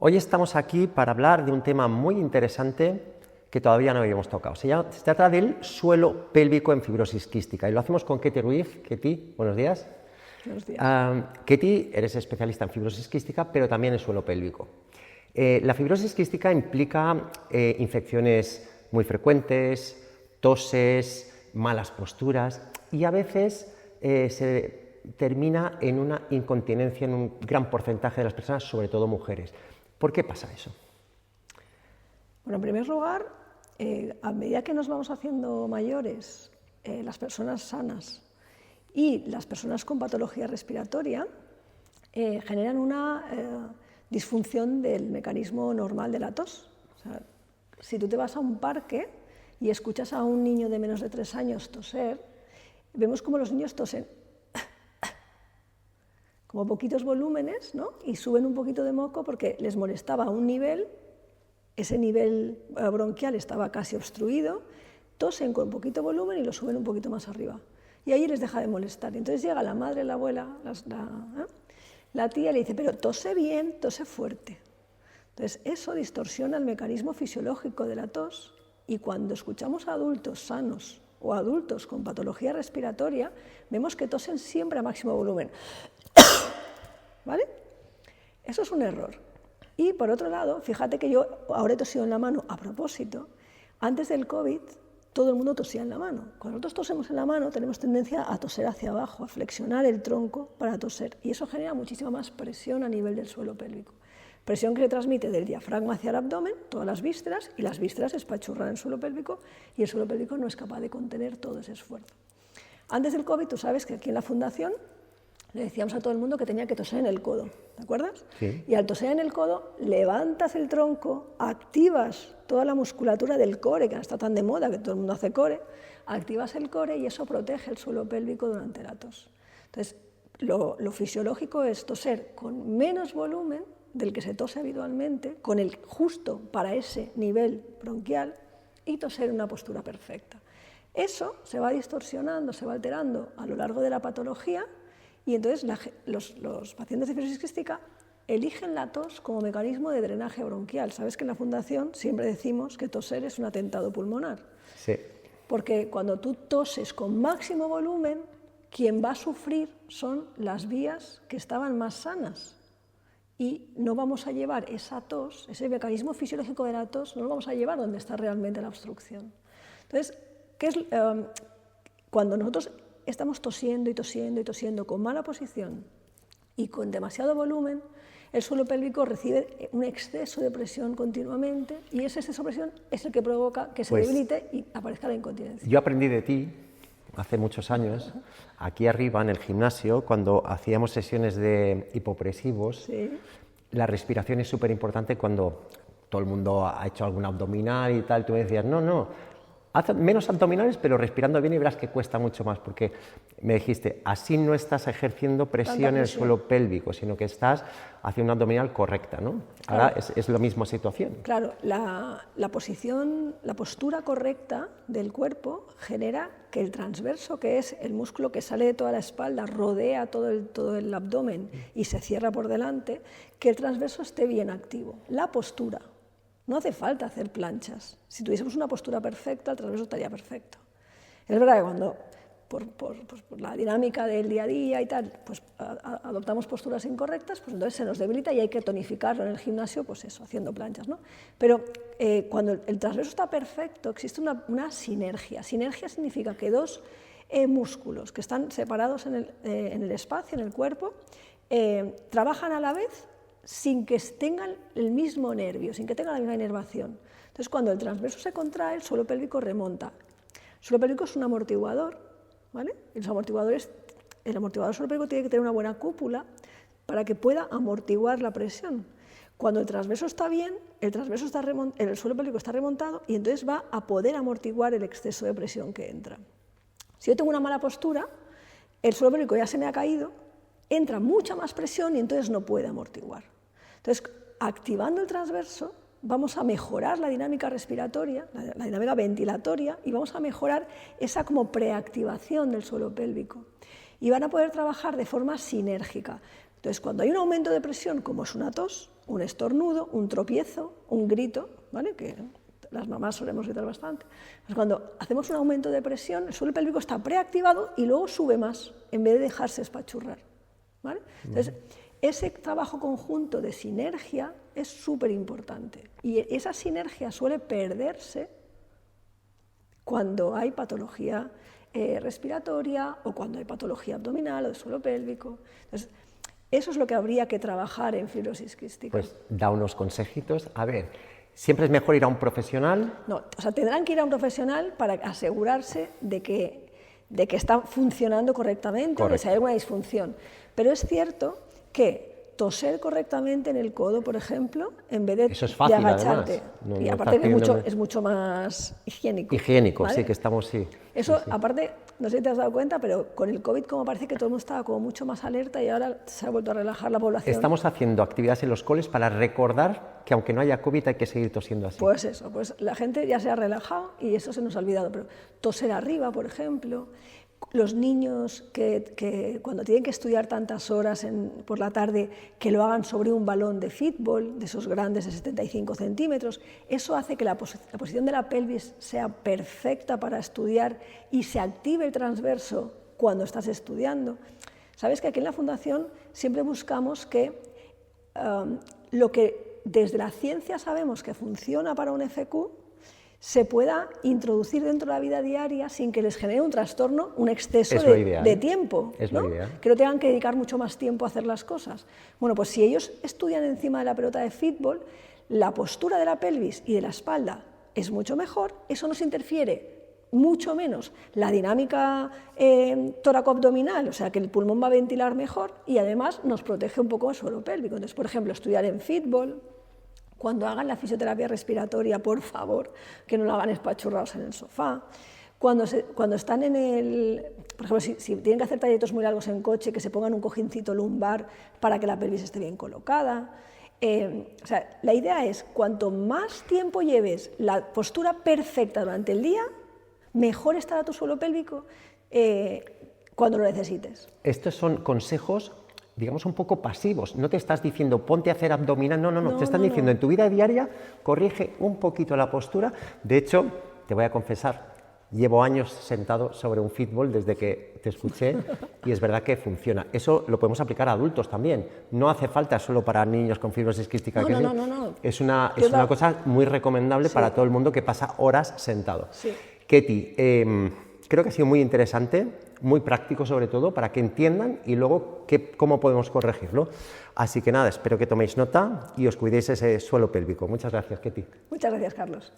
Hoy estamos aquí para hablar de un tema muy interesante que todavía no habíamos tocado. Se trata del suelo pélvico en fibrosis quística y lo hacemos con Ketty Ruiz. Ketty, buenos días. Buenos días. Ketty, eres especialista en fibrosis quística, pero también en suelo pélvico. La fibrosis quística implica infecciones muy frecuentes, toses, malas posturas y a veces se termina en una incontinencia en un gran porcentaje de las personas, sobre todo mujeres. ¿Por qué pasa eso? Bueno, en primer lugar, a medida que nos vamos haciendo mayores, las personas sanas y las personas con patología respiratoria generan una disfunción del mecanismo normal de la tos. O sea, si tú te vas a un parque y escuchas a un niño de menos de 3 años toser, vemos como los niños tosen como poquitos volúmenes, ¿no? Y suben un poquito de moco porque les molestaba un nivel, ese nivel bronquial estaba casi obstruido, tosen con poquito volumen y lo suben un poquito más arriba. Y ahí les deja de molestar. Entonces llega la madre, la abuela, la tía y le dice, pero tose bien, tose fuerte. Entonces eso distorsiona el mecanismo fisiológico de la tos y cuando escuchamos a adultos sanos o adultos con patología respiratoria, vemos que tosen siempre a máximo volumen. ¿Vale? Eso es un error. Y por otro lado, fíjate que yo ahora he tosido en la mano a propósito. Antes del COVID, todo el mundo tosía en la mano. Cuando nosotros tosemos en la mano, tenemos tendencia a toser hacia abajo, a flexionar el tronco para toser. Y eso genera muchísima más presión a nivel del suelo pélvico. Presión que se transmite del diafragma hacia el abdomen, todas las vísceras, y las vísceras espachurran el suelo pélvico y el suelo pélvico no es capaz de contener todo ese esfuerzo. Antes del COVID, tú sabes que aquí en la fundación le decíamos a todo el mundo que tenía que toser en el codo, ¿te acuerdas? Sí. Y al toser en el codo, levantas el tronco, activas toda la musculatura del core, que ahora está tan de moda que todo el mundo hace core, activas el core y eso protege el suelo pélvico durante la tos. Entonces, lo fisiológico es toser con menos volumen del que se tose habitualmente, con el justo para ese nivel bronquial y toser en una postura perfecta. Eso se va distorsionando, se va alterando a lo largo de la patología. Y entonces los pacientes de fibrosis quística eligen la tos como mecanismo de drenaje bronquial. Sabes que en la fundación siempre decimos que toser es un atentado pulmonar. Sí. Porque cuando tú toses con máximo volumen, quien va a sufrir son las vías que estaban más sanas. Y no vamos a llevar esa tos, ese mecanismo fisiológico de la tos, no lo vamos a llevar donde está realmente la obstrucción. Entonces, cuando nosotros estamos tosiendo y tosiendo y tosiendo con mala posición y con demasiado volumen, el suelo pélvico recibe un exceso de presión continuamente y ese exceso de presión es el que provoca que se debilite y aparezca la incontinencia. Yo aprendí de ti hace muchos años, aquí arriba en el gimnasio, cuando hacíamos sesiones de hipopresivos, Sí. la respiración es súper importante cuando todo el mundo ha hecho algún abdominal y tal, tú me decías, no, haz menos abdominales, pero respirando bien y verás que cuesta mucho más, porque me dijiste, así no estás ejerciendo presión en el suelo pélvico, sino que estás haciendo una abdominal correcta, ¿no? Ahora es la misma situación. Claro, la postura correcta del cuerpo genera que el transverso, que es el músculo que sale de toda la espalda, rodea todo el abdomen y se cierra por delante, que el transverso esté bien activo. La postura. No hace falta hacer planchas. Si tuviésemos una postura perfecta, el transverso estaría perfecto. Es verdad que cuando, por la dinámica del día a día y tal, pues adoptamos posturas incorrectas, pues entonces se nos debilita y hay que tonificarlo en el gimnasio, pues eso, haciendo planchas, ¿no? Pero cuando el transverso está perfecto, existe una sinergia. Sinergia significa que dos músculos que están separados en el espacio, en el cuerpo, trabajan a la vez sin que tengan el mismo nervio, sin que tengan la misma inervación. Entonces, cuando el transverso se contrae, el suelo pélvico remonta. El suelo pélvico es un amortiguador, ¿vale? El amortiguador suelo pélvico tiene que tener una buena cúpula para que pueda amortiguar la presión. Cuando el transverso está bien, el suelo pélvico está remontado y entonces va a poder amortiguar el exceso de presión que entra. Si yo tengo una mala postura, el suelo pélvico ya se me ha caído, entra mucha más presión y entonces no puede amortiguar. Entonces, activando el transverso, vamos a mejorar la dinámica respiratoria, la dinámica ventilatoria, y vamos a mejorar esa como preactivación del suelo pélvico. Y van a poder trabajar de forma sinérgica. Entonces, cuando hay un aumento de presión, como es una tos, un estornudo, un tropiezo, un grito, ¿vale? Que las mamás solemos gritar bastante. Pues cuando hacemos un aumento de presión, el suelo pélvico está preactivado y luego sube más, en vez de dejarse espachurrar, ¿vale? Entonces, ese trabajo conjunto de sinergia es súper importante. Y esa sinergia suele perderse cuando hay patología respiratoria o cuando hay patología abdominal o de suelo pélvico. Entonces, eso es lo que habría que trabajar en fibrosis quística. Pues da unos consejitos. A ver, ¿siempre es mejor ir a un profesional? No, o sea, tendrán que ir a un profesional para asegurarse de que está funcionando correctamente, o que si hay alguna disfunción. Pero es cierto que toser correctamente en el codo, por ejemplo, en vez de, eso es fácil, de agacharte. No, y no aparte que es mucho más higiénico. Higiénico, ¿vale? sí, que estamos, sí. Eso, sí. aparte, no sé si te has dado cuenta, pero con el COVID como parece que todo el mundo estaba como mucho más alerta y ahora se ha vuelto a relajar la población. Estamos haciendo actividades en los coles para recordar que aunque no haya COVID hay que seguir tosiendo así. Pues eso, pues la gente ya se ha relajado y eso se nos ha olvidado, pero toser arriba, por ejemplo. Los niños que cuando tienen que estudiar tantas horas por la tarde, que lo hagan sobre un balón de fútbol, de esos grandes de 75 centímetros, eso hace que la posición de la pelvis sea perfecta para estudiar y se active el transverso cuando estás estudiando. Sabes que aquí en la Fundación siempre buscamos que lo que desde la ciencia sabemos que funciona para un FQ, se pueda introducir dentro de la vida diaria sin que les genere un trastorno, un exceso de tiempo, es ¿no? lo ideal. Que no tengan que dedicar mucho más tiempo a hacer las cosas. Bueno, pues si ellos estudian encima de la pelota de fútbol, la postura de la pelvis y de la espalda es mucho mejor, eso nos interfiere mucho menos la dinámica tóraco-abdominal, o sea que el pulmón va a ventilar mejor y además nos protege un poco el suelo pélvico. Entonces, por ejemplo, estudiar en fútbol. Cuando hagan la fisioterapia respiratoria, por favor, que no lo hagan espachurrados en el sofá. Cuando están por ejemplo, si tienen que hacer trayectos muy largos en coche, que se pongan un cojincito lumbar para que la pelvis esté bien colocada. O sea, la idea es, cuanto más tiempo lleves la postura perfecta durante el día, mejor estará tu suelo pélvico cuando lo necesites. Estos son consejos, digamos, un poco pasivos. No te estás diciendo ponte a hacer abdominal, no, te están diciendo en tu vida diaria corrige un poquito la postura. De hecho, te voy a confesar, llevo años sentado sobre un fútbol desde que te escuché y es verdad que funciona. Eso lo podemos aplicar a adultos también. No hace falta solo para niños con fibrosis quística. No. Es una cosa muy recomendable para todo el mundo que pasa horas sentado. Sí. Ketty, creo que ha sido muy interesante, muy práctico sobre todo, para que entiendan y luego cómo podemos corregirlo. Así que nada, espero que toméis nota y os cuidéis ese suelo pélvico. Muchas gracias, Ketty. Muchas gracias, Carlos.